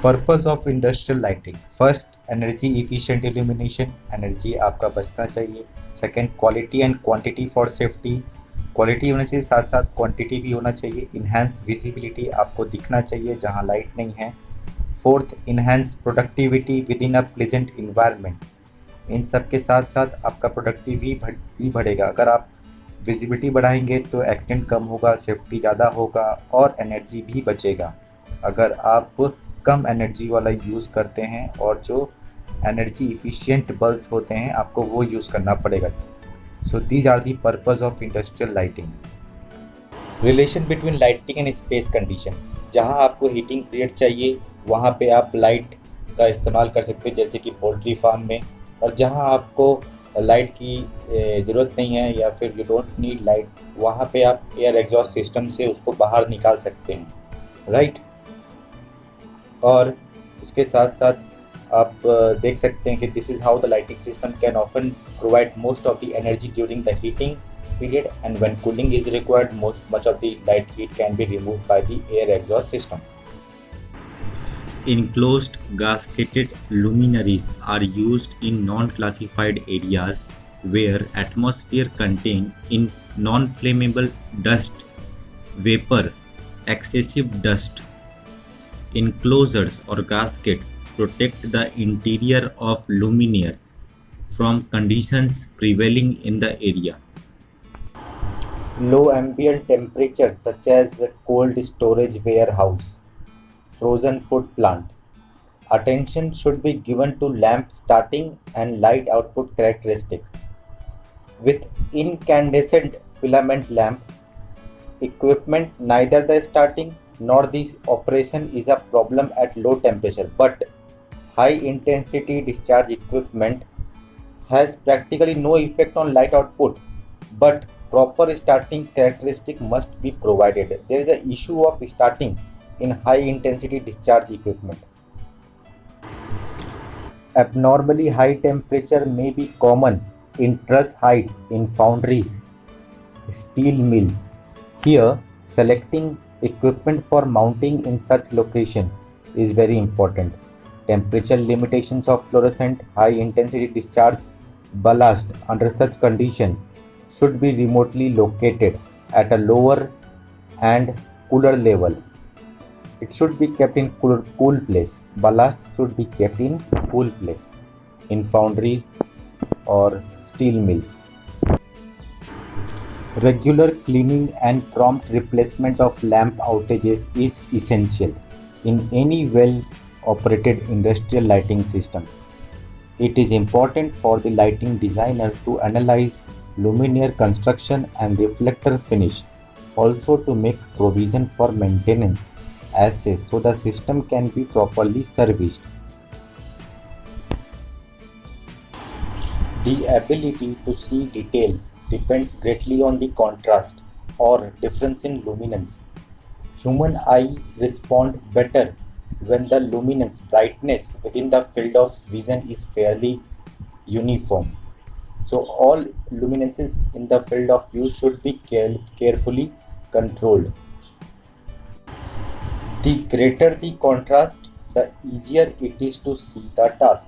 Purpose of industrial lighting. First, energy efficient illumination, energy आपका बचना चाहिए। Second, quality and quantity for safety, quality होना चाहिए साथ साथ क्वांटिटी भी होना चाहिए। इन्हांस विजिबिलिटी, आपको दिखना चाहिए जहाँ लाइट नहीं है। Fourth, enhance productivity with in a pleasant environment, इन सब के साथ साथ आपका प्रोडक्टिव भी बढ़ेगा। अगर आप विजिबिलिटी बढ़ाएंगे तो एक्सीडेंट कम होगा, सेफ्टी ज़्यादा होगा और एनर्जी भी बचेगा। अगर आप कम एनर्जी वाला यूज़ करते हैं और जो एनर्जी इफिशिएंट बल्ब होते हैं आपको वो यूज़ करना पड़ेगा। So these are the purpose of industrial lighting. Relation between lighting and space condition, जहाँ आपको हीटिंग पीरियड चाहिए वहाँ पे आप लाइट का इस्तेमाल कर सकते हैं, जैसे कि पोल्ट्री फार्म में। और जहाँ आपको लाइट की ज़रूरत नहीं है या फिर यू डोंट नीड लाइट, वहाँ पे आप एयर एग्जॉस्ट सिस्टम से उसको बाहर निकाल सकते हैं, राइट। और उसके साथ साथ आप देख सकते हैं कि this is how the lighting system can often provide most of the energy during the heating period, and when cooling is required much of the light heat can be removed by the air exhaust system. Enclosed gasketed luminaries are used in non-classified areas where atmosphere contain in non-flammable dust, vapor, excessive dust. Enclosures or gasket protect the interior of luminaire from conditions prevailing in the area. Low ambient temperature such as cold storage warehouse, frozen food plant. Attention should be given to lamp starting and light output characteristic. With incandescent filament lamp equipment, neither the starting nor the operation is a problem at low temperature, but high intensity discharge equipment has practically no effect on light output, but proper starting characteristic must be provided. There is an issue of starting in high intensity discharge equipment. Abnormally high temperature may be common in truss heights in foundries, steel mills. Here, selecting equipment for mounting in such location is very important. Temperature limitations of fluorescent high intensity discharge ballast under such condition should be remotely located at a lower and cooler level. It should be kept in cool place. Ballast should be kept in cool place in foundries or steel mills. Regular cleaning and prompt replacement of lamp outages is essential in any well-operated industrial lighting system. It is important for the lighting designer to analyze luminaire construction and reflector finish, also to make provision for maintenance assets so the system can be properly serviced. The ability to see details depends greatly on the contrast or difference in luminance. Human eye respond better when the luminance brightness within the field of vision is fairly uniform. So all luminances in the field of view should be carefully controlled. The greater the contrast, the easier it is to see the task.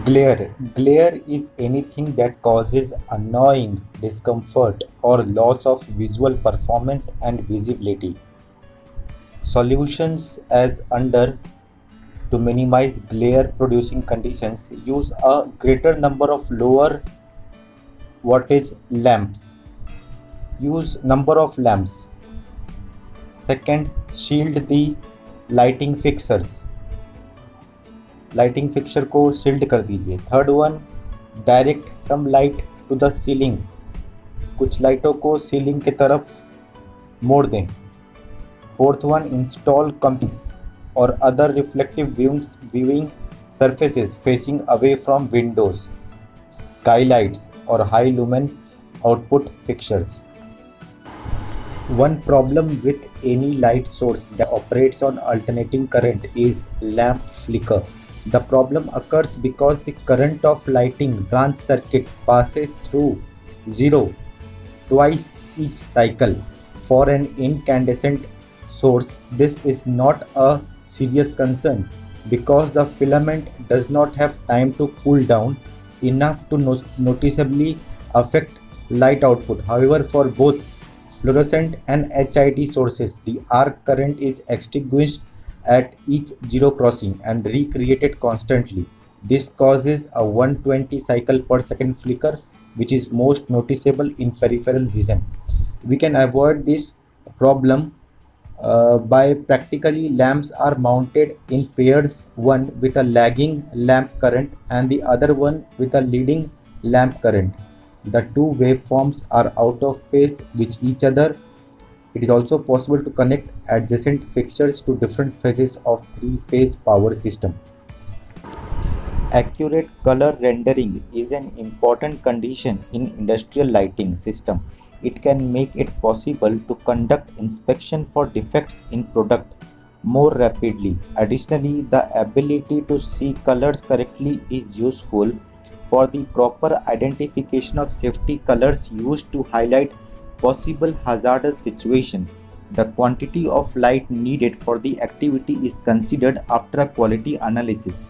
Glare is anything that causes annoying discomfort or loss of visual performance and visibility. Solutions as under to minimize glare producing conditions, use a greater number of lower wattage lamps. Use number of lamps. Second, shield the lighting fixtures. Lighting fixture को shield कर दीजिए। Third one, direct some light to the ceiling, कुछ लाइटों को ceiling के तरफ मोड़ दें। फोर्थ वन, इंस्टॉल कंपनीज और other reflective viewing surfaces facing away from windows, skylights or high lumen output fixtures. One problem with any light source that operates on alternating current is lamp flicker. The problem occurs because the current of lighting branch circuit passes through zero twice each cycle for an incandescent source, this is not a serious concern because the filament does not have time to cool down enough to noticeably affect light output. However, for both fluorescent and HID sources, the arc current is extinguished at each zero crossing and recreated constantly. This causes a 120 cycle per second flicker, which is most noticeable in peripheral vision. We can avoid this problem by practically lamps are mounted in pairs, one with a lagging lamp current and the other one with a leading lamp current. The two waveforms are out of phase with each other. It is also possible to connect adjacent fixtures to different phases of three-phase power system. Accurate color rendering is an important condition in industrial lighting system. It can make it possible to conduct inspection for defects in product more rapidly. Additionally, the ability to see colors correctly is useful for the proper identification of safety colors used to highlight possible hazardous situation. The quantity of light needed for the activity is considered after a quality analysis.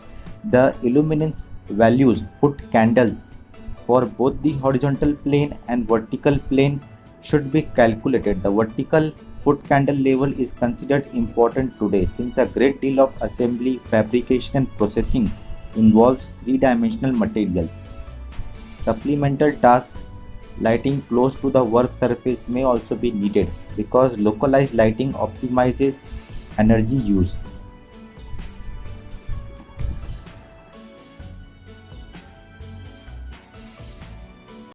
The illuminance values, foot candles, for both the horizontal plane and vertical plane should be calculated. The vertical foot candle level is considered important today since a great deal of assembly, fabrication and processing involves three-dimensional materials. Supplemental task lighting close to the work surface may also be needed because localized lighting optimizes energy use.